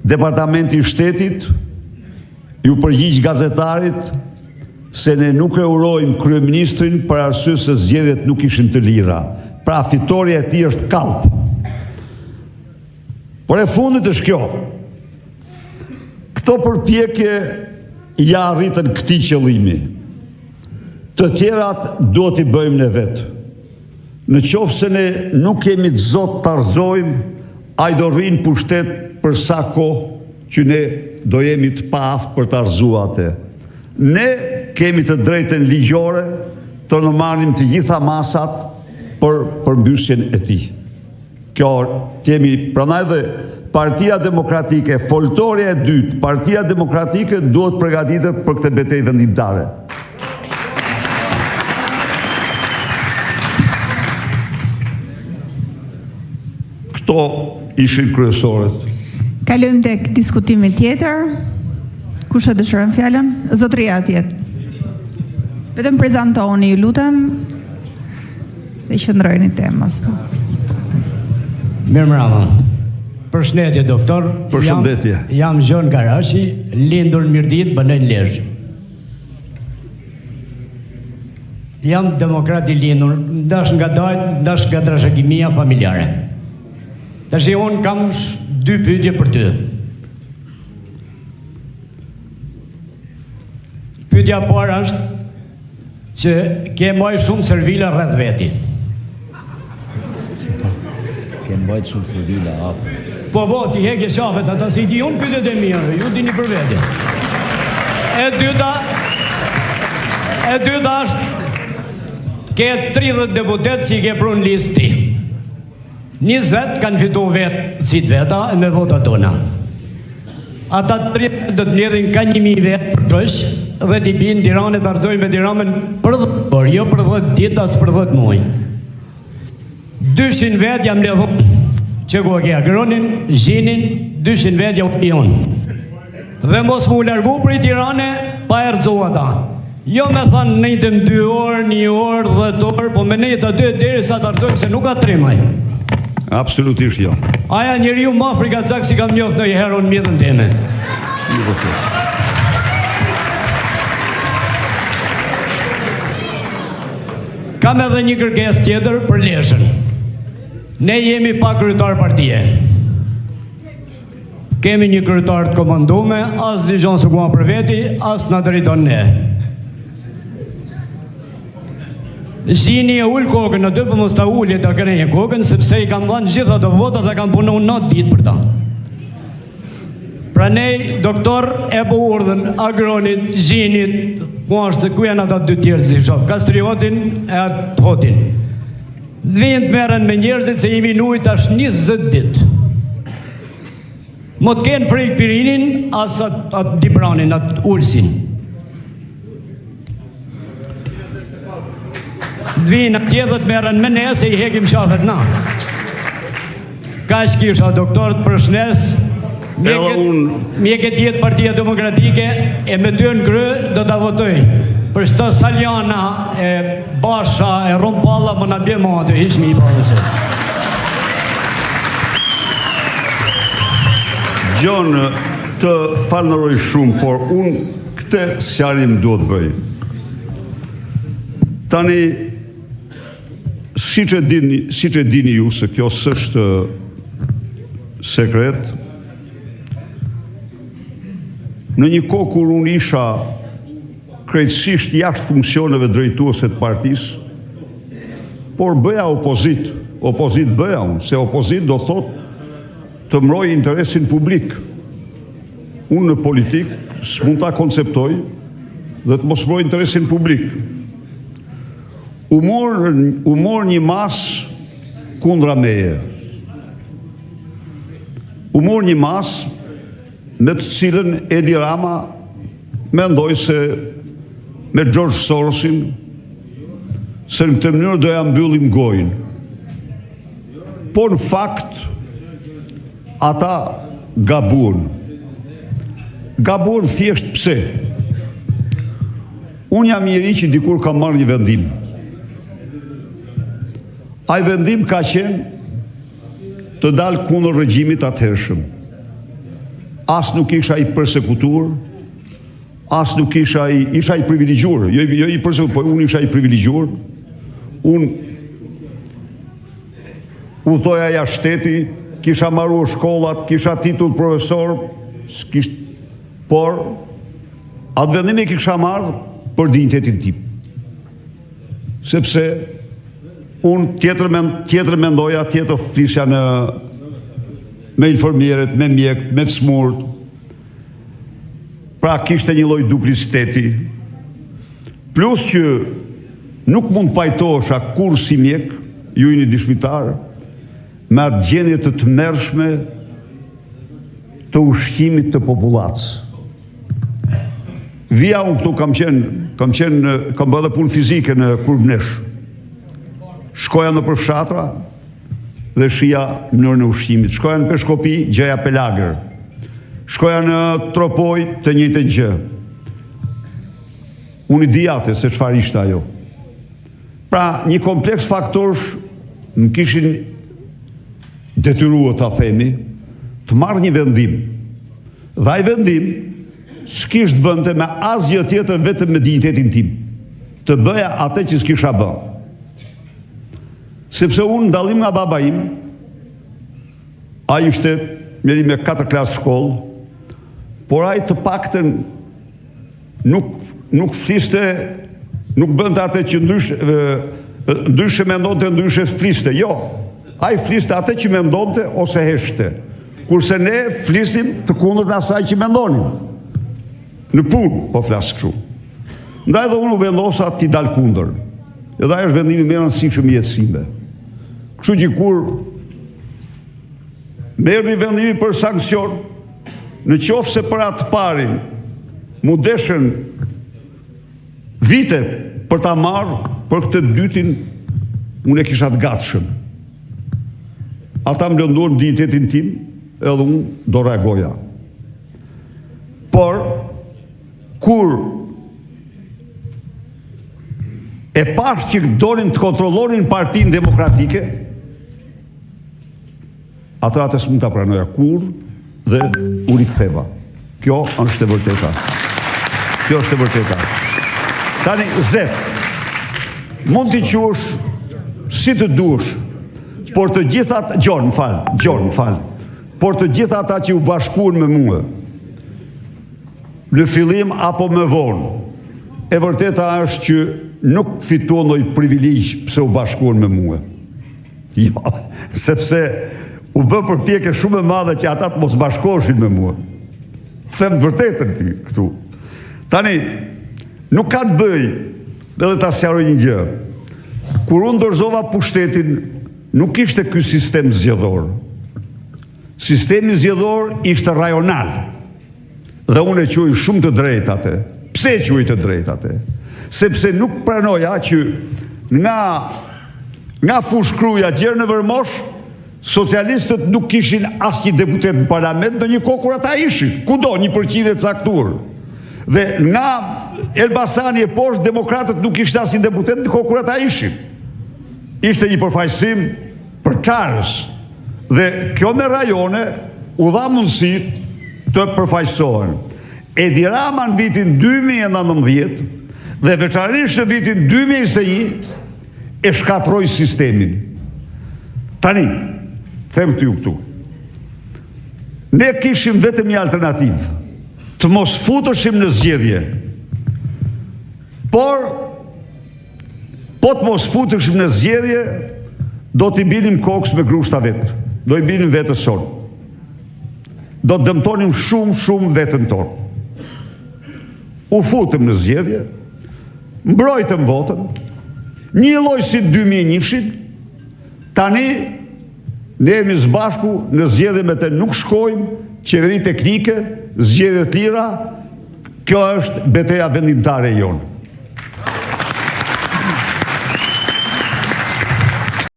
Departamenti i Shtetit ju përgjigj gazetarit se ne nuk e urojmë kryeministrin për arsye se zgjedhjet nuk ishin të lira. Pra fitoria e tij është kallp. Por e fundit është kjo. Këto përpjekje ja arritën këtij qëllimi. Të tjerat duhet i bëjmë ne vetë. Në qoftë se ne nuk kemi të zot të arëzojmë, ai do rrinë pushtet për sa kohë që ne do jemi të paaftë për të arëzuar atë. Ne kemi të drejtën ligjore të në marrim të gjitha masat për përmbysjen e tij. Kjo kemi, prandaj dhe Partia Demokratike, foltorja e dytë, Partia Demokratike duhet përgatitet për këtë betejë vendimtare. Këto ishin kryesorët. Kalojmë tek diskutimi tjetër. Kush e dëshiron fjalën? Zotëria atje. Vetëm prezantoni, ju lutem, dhe qëndrojeni temës. Mirëmbrëma. Përshëndetje doktor. Përshëndetje. Jam Gjon Garashi, lindur në Mirdit, banën Lezhë. Jam demokrat i lindur, ndash nga dajt, ndash nga trashëgimia familjare. Tash unë kam dy pyetje për ty. Pyetja parë është që ke mbajtur shumë servila rreth veti. Ke mbajtur shumë servila apo? Po, ti heke shafet, ata si di unë pyetjet e mia, ju dini për vete. E dyta është ke 30 deputet që i ke prunë listë ti. 20 kanë fitu vetë si të veta me votat tona. Ata 30 do të mbledhin ka 1000 vetë për tësh dhe t'i binë Tiranë të arëzojnë me Tiranën për 10 orë, jo për 10 ditë as për 10 muaj. 200 vetë jam mbledhur që ku ke Agronin, Zhinin, 200 vetë jam unë. Dhe mos mu largu për i Tirane pa erëzu ata. Jo me thanë nejtëm 2 orë, 1 orë, 10 orë, po me nejtë aty deri sa të arëzojnë se nuk ka trimaj. Absolutisht jo. Aja njeriu më afër nga Xhak si kam njoft ndonjëherë unë mjetën time. Kam edhe një kërkesë tjetër për Lezhën. Ne jemi pa kryetar partie. Kemi një kryetar të komanduar, as dëgjon se ku për veti, as na drejton ne. Zhini e ullë kokën, në dy për mos ta ullje të kërënje kokën, sepse i kam dhanë gjitha të votat dhe kam punu 9 ditë për ta. Pra ne, doktor, e po urdhën Agronit, Zhinit, ku janë ata 2 tjerë si shok, Kastriotin e atë Hotin. Dhejnë të meren me njerëzit se jemi nujt ashtë 20 ditë. Mo të kenë frejk Pirinin, as atë Dibranin, atë Ulsin. Vinë atje dhe të merën me ne se i hekim shafet na. Ka shkisha doktor të përshnes, mjeket jetë Partia Demokratike e me ty në kry do të votoj. Për shtë Saljana, e Basha, e Rompalla, më në bje ma aty, hiq mi i përëse. Gjon, të falënëroj shumë, por unë këte sjarim duhet bëj. Tani, si që dini ju se kjo s'është sekret, në një kohë kur unë isha krejtësisht jashtë funksioneve drejtuese të partisë, por bëja opozit bëja unë, se opozit do thot të mbroj interesin publik. Unë në politik s'mund ta konceptoj dhe të mos mbroj interesin publik. U mor një mas kundra meje. U mor një mas me të cilën Edi Rama mendoj se me George Sorosin se në këtë mënyrë doja mbyllim gojën. Po në fakt ata gabuan. Gabuan thjesht pse? Unë jam njëri që dikur kam marrë një vendim. Ai vendim ka qenë të dalë kundër regjimit atëhershëm. As nuk isha i persekutur, as nuk isha i privilegjuar, jo i persekutur, po unë isha i privilegjuar. Unë udhtoja jashtë shteti, kisha marruar shkollat, kisha titull profesor, por atë vendimi kisha marrë për dinjitetin tim. Sepse unë tjetër mendoja, tjetër flisja me informierët, me mjek, me të smurt. Pra kishte një lloj dupliciteti. Plus që nuk mund pajtohesha kur si mjek, ju jeni dëshmitar, me atë gjendje të tmerrshme të ushqimit të popullatës. Vija unë këtu kam bërë punë fizike në Kurbnesh. Shkoja në përfshatra dhe shija mënyrën e ushqimit. Shkoja në Peshkopi, gjeja pelagër. Shkoja në Tropoj, të njëjtën gjë. Unë i di atë se çfarë ishte ajo. Pra, një kompleks faktorësh më kishin detyruar ta themi, të marrë një vendim. Dhe ai vendim s'kisht bënte me asgjë tjetër vetëm me dinjitetin tim. Të bëja atë që s'kisha bë. Sepse unë dallim nga baba im, ai ishte njeri me 4 klasë shkollë, por ai të paktën nuk fliste, nuk bënte atë që ndryshe mendonte, ndryshe fliste. Jo, ai fliste atë që mendonte ose heshte. Kurse ne flisnim të kundërt asaj që mendonim. Në punë, po flas kështu. Ndaj dhe unë vendosa t'i dal kundër. Edhe ai është vendimi më i rëndësishëm i jetës time. Kështu që kur merrni vendimi për sankcion, në qoftë se për atë parin mu deshën vite për ta marrë, për këtë dytin unë e kisha të gatshëm. Ata më lënduan dinjitetin tim, edhe unë do reagoja. Por kur e pash që donin të kontrollonin Partinë Demokratike, atë s'mund ta pranoja kur dhe u riktheva. Kjo është e vërteta. Kjo është e vërteta. Tani zef, mund t'i quash si të duash, por të gjithat, Gjon, fal. Por të gjitha ata që u bashkuan me mua, në fillim apo më vonë, e vërteta është që nuk fituan ndonjë privilegj pse u bashkuan me mua. Jo, sepse u bë përpjekje shumë e madhe që ata të mos bashkoheshin me mua. Them të vërtetën ti këtu. Tani, nuk ka të bëj, edhe ta sqaroj një gjë. Kur unë dorëzova pushtetin, nuk ishte ky sistem zgjedhor. Sistemi zgjedhor ishte rajonal. Dhe unë e quaj shumë të drejtë atë. Pse e quaj të drejtë atë? Sepse nuk pranoja që nga fushkruja gjerë në Vërmosh, socialistët nuk kishin asnjë deputet në parlament, në një kohë kur ata ishin, kudo 1% e caktuar. Dhe nga Elbasani e poshtë, demokratët nuk kishin asnjë deputet në kohë kur ata ishin. Ishte një përfaqësim për çarës. Dhe kjo me rajone u dha mundësi të përfaqësohen. Edi Rama në vitin 2019 dhe veçanërisht në vitin 2021 e shkatroi sistemin. Tani, them t'ju këtu. Ne kishim vetëm një alternativë, të mos futeshim në zgjedhje. Por po të mos futeshim në zgjedhje, do t'i binim kokës me grushta vetë. Do i binim vetës sonë. Do të dëmtonim shumë vetën tonë. U futëm në zgjedhje, mbrojtëm votën, një lloj si 2001-shin, tani ne jemi së bashku në zgjedhje me të nuk shkojmë, qeveri teknike, zgjedhje të lira, kjo është betejë vendimtare jonë.